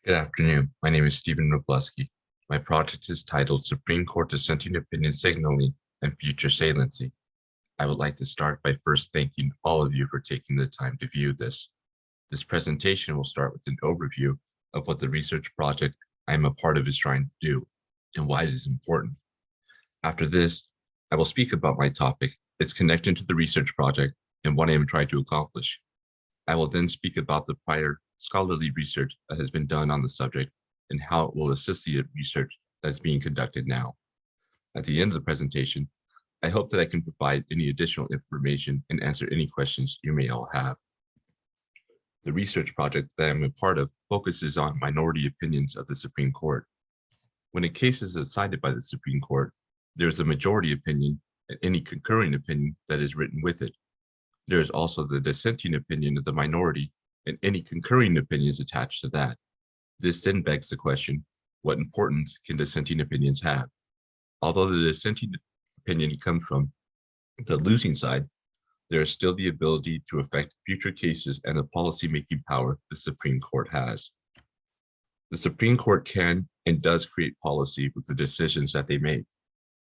Good afternoon. My name is Stephen Robleski. My project is titled Supreme Court Dissenting Opinion Signaling and Future Saliency. I would like to start by first thanking all of you for taking the time to view this. This presentation will start with an overview of what the research project I am a part of is trying to do and why it is important. After this, I will speak about my topic, its connection to the research project, and what I am trying to accomplish. I will then speak about the prior scholarly research that has been done on the subject and how it will assist the research that is being conducted now. At the end of the presentation, I hope that I can provide any additional information and answer any questions you may all have. The research project that I'm a part of focuses on minority opinions of the Supreme Court. When a case is decided by the Supreme Court, there is a majority opinion and any concurring opinion that is written with it. There is also the dissenting opinion of the minority and any concurring opinions attached to that. This then begs the question, what importance can dissenting opinions have? Although the dissenting opinion comes from the losing side, there is still the ability to affect future cases and the policy-making power the Supreme Court has. The Supreme Court can and does create policy with the decisions that they make.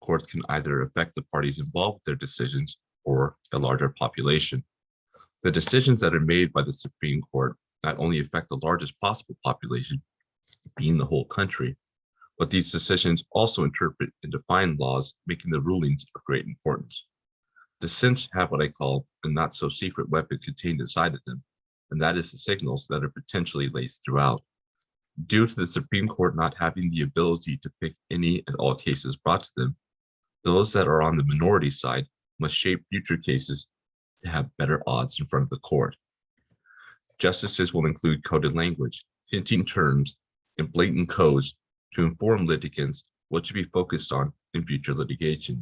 Courts can either affect the parties involved with their decisions or a larger population. The decisions that are made by the Supreme Court not only affect the largest possible population, being the whole country, but these decisions also interpret and define laws, making the rulings of great importance. Dissents have what I call a not-so-secret weapon contained inside of them, and that is the signals that are potentially laced throughout. Due to the Supreme Court not having the ability to pick any and all cases brought to them, those that are on the minority side must shape future cases to have better odds in front of the court. Justices will include coded language, hinting terms, and blatant codes to inform litigants what should be focused on in future litigation.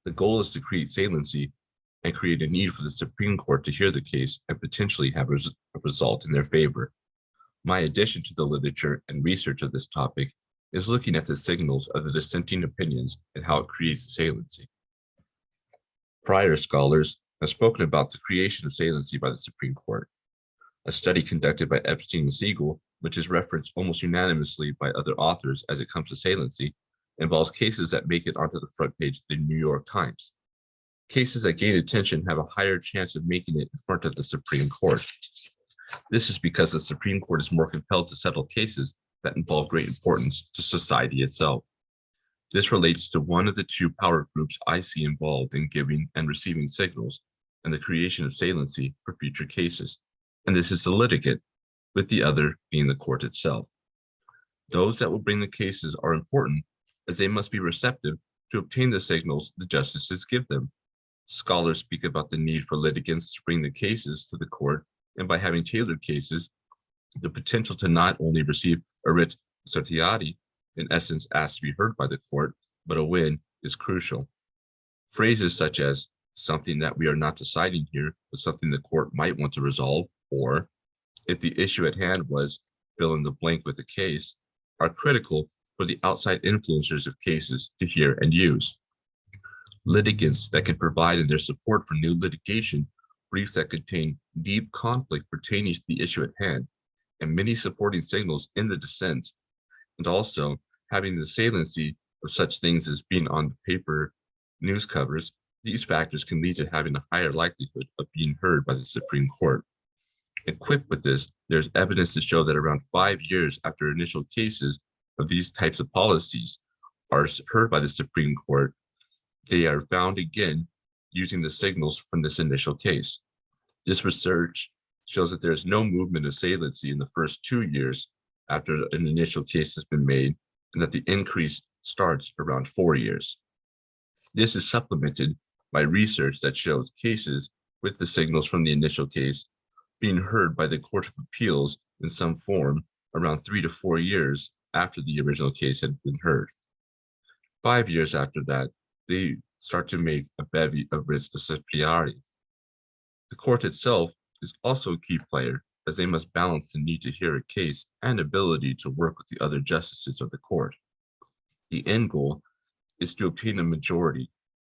The goal is to create saliency and create a need for the Supreme Court to hear the case and potentially have a result in their favor. My addition to the literature and research of this topic is looking at the signals of the dissenting opinions and how it creates saliency. Prior scholars have spoken about the creation of saliency by the Supreme Court. A study conducted by Epstein and Siegel, which is referenced almost unanimously by other authors as it comes to saliency, involves cases that make it onto the front page of the New York Times. Cases that gain attention have a higher chance of making it in front of the Supreme Court. This is because the Supreme Court is more compelled to settle cases that involve great importance to society itself. This relates to one of the two power groups I see involved in giving and receiving signals and the creation of saliency for future cases, and this is the litigant, with the other being the court itself. Those that will bring the cases are important as they must be receptive to obtain the signals the justices give them. Scholars speak about the need for litigants to bring the cases to the court, and by having tailored cases, the potential to not only receive a writ certiorari, in essence asked to be heard by the court, but a win is crucial. Phrases such as something that we are not deciding here, but something the court might want to resolve, or if the issue at hand was fill in the blank with a case, are critical for the outside influencers of cases to hear and use. Litigants that can provide in their support for new litigation briefs that contain deep conflict pertaining to the issue at hand, and many supporting signals in the dissents, and also having the saliency of such things as being on paper news covers, these factors can lead to having a higher likelihood of being heard by the Supreme Court. Equipped with this, there's evidence to show that around 5 years after initial cases of these types of policies are heard by the Supreme Court, they are found again using the signals from this initial case. This research shows that there is no movement of saliency in the first 2 years after an initial case has been made, and that the increase starts around 4 years. This is supplemented by research that shows cases with the signals from the initial case being heard by the Court of Appeals in some form around 3 to 4 years after the original case had been heard. 5 years after that, they start to make a bevy of writs certiorari. The court itself is also a key player, as they must balance the need to hear a case and ability to work with the other justices of the court. The end goal is to obtain a majority,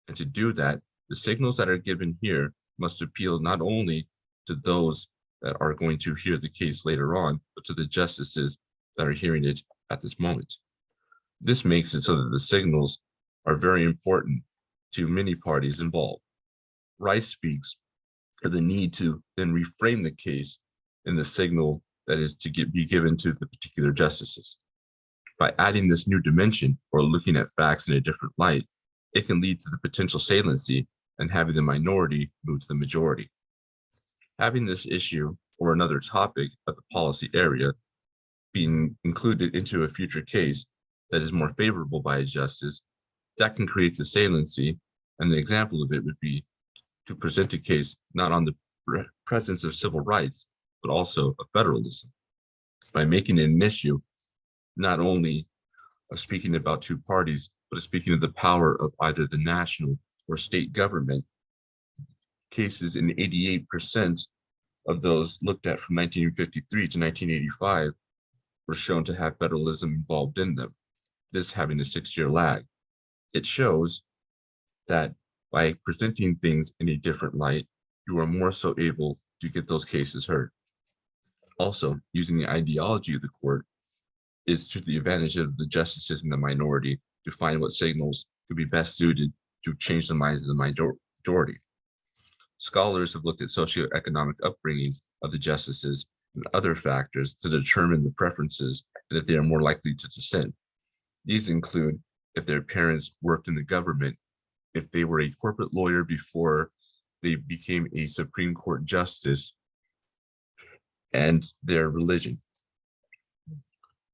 and to do that, the signals that are given here must appeal not only to those that are going to hear the case later on, but to the justices that are hearing it at this moment. This makes it so that the signals are very important to many parties involved. Rice speaks of the need to then reframe the case in the signal that is to be given to the particular justices. By adding this new dimension or looking at facts in a different light, it can lead to the potential saliency and having the minority move to the majority. Having this issue or another topic of the policy area being included into a future case that is more favorable by a justice, that can create the saliency. And an example of it would be to present a case not on the presence of civil rights, but also of federalism. By making it an issue, not only of speaking about two parties, but of speaking of the power of either the national or state government, cases in 88% of those looked at from 1953 to 1985 were shown to have federalism involved in them, this having a 6-year lag. It shows that by presenting things in a different light, you are more so able to get those cases heard. Also, using the ideology of the court is to the advantage of the justices in the minority to find what signals could be best suited to change the minds of the majority. Scholars have looked at socioeconomic upbringings of the justices and other factors to determine the preferences and if they are more likely to dissent. These include if their parents worked in the government, if they were a corporate lawyer before they became a Supreme Court justice, and their religion.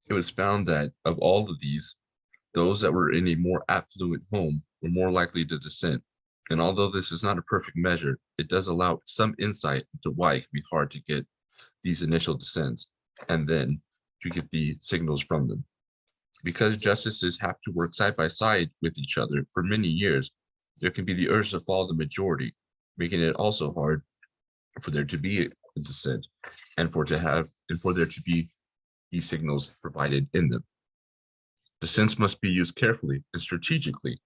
It was found that of all of these, those that were in a more affluent home were more likely to dissent. And although this is not a perfect measure, it does allow some insight into why it can be hard to get these initial dissents and then to get the signals from them. Because justices have to work side by side with each other for many years, there can be the urge to follow the majority, making it also hard for there to be a dissent and for there to be these signals provided in them. Dissents must be used carefully and strategically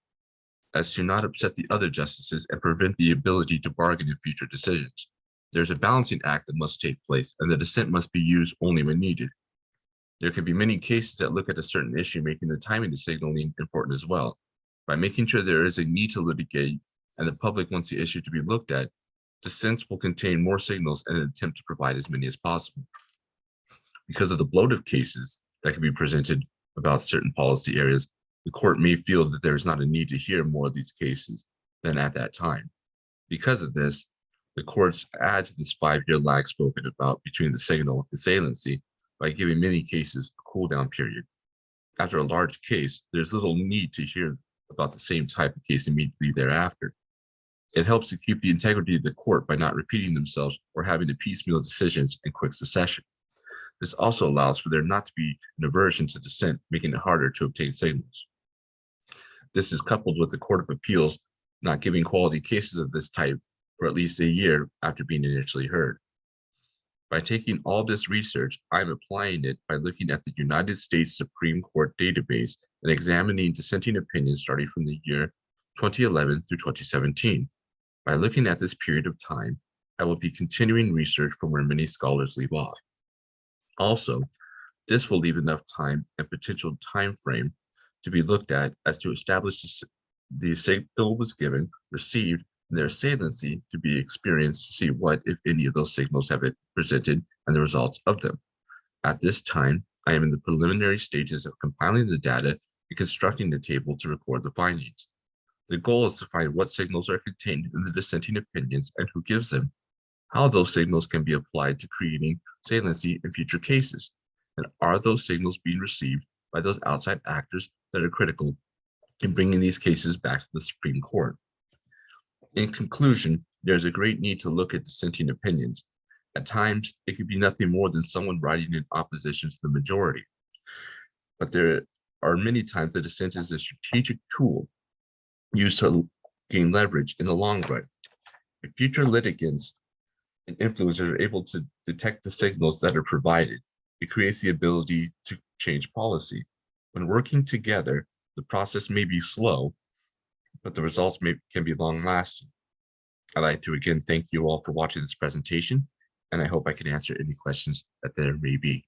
as to not upset the other justices and prevent the ability to bargain in future decisions. There's a balancing act that must take place, and the dissent must be used only when needed. There can be many cases that look at a certain issue, making the timing of signaling important as well. By making sure there is a need to litigate and the public wants the issue to be looked at, dissents will contain more signals in an attempt to provide as many as possible. Because of the bloat of cases that can be presented about certain policy areas, the court may feel that there is not a need to hear more of these cases than at that time. Because of this, the courts add to this 5-year lag spoken about between the signal and saliency by giving many cases a cool-down period. After a large case, there's little need to hear about the same type of case immediately thereafter. It helps to keep the integrity of the court by not repeating themselves or having to piecemeal decisions in quick succession. This also allows for there not to be an aversion to dissent, making it harder to obtain signals. This is coupled with the Court of Appeals not giving quality cases of this type for at least a year after being initially heard. By taking all this research, I'm applying it by looking at the United States Supreme Court database and examining dissenting opinions starting from the year 2011 through 2017. By looking at this period of time, I will be continuing research from where many scholars leave off. Also, this will leave enough time and potential time frame to be looked at as to establish the signal was given, received, and their saliency to be experienced to see what, if any, of those signals have been presented and the results of them. At this time, I am in the preliminary stages of compiling the data and constructing the table to record the findings. The goal is to find what signals are contained in the dissenting opinions and who gives them, how those signals can be applied to creating saliency in future cases, and are those signals being received by those outside actors that are critical in bringing these cases back to the Supreme Court. In conclusion, there's a great need to look at dissenting opinions. At times, it could be nothing more than someone writing in opposition to the majority. But there are many times that dissent is a strategic tool used to gain leverage in the long run. If future litigants and influencers are able to detect the signals that are provided, it creates the ability to change policy. When working together, the process may be slow, but the results can be long-lasting. I'd like to again thank you all for watching this presentation, and I hope I can answer any questions that there may be.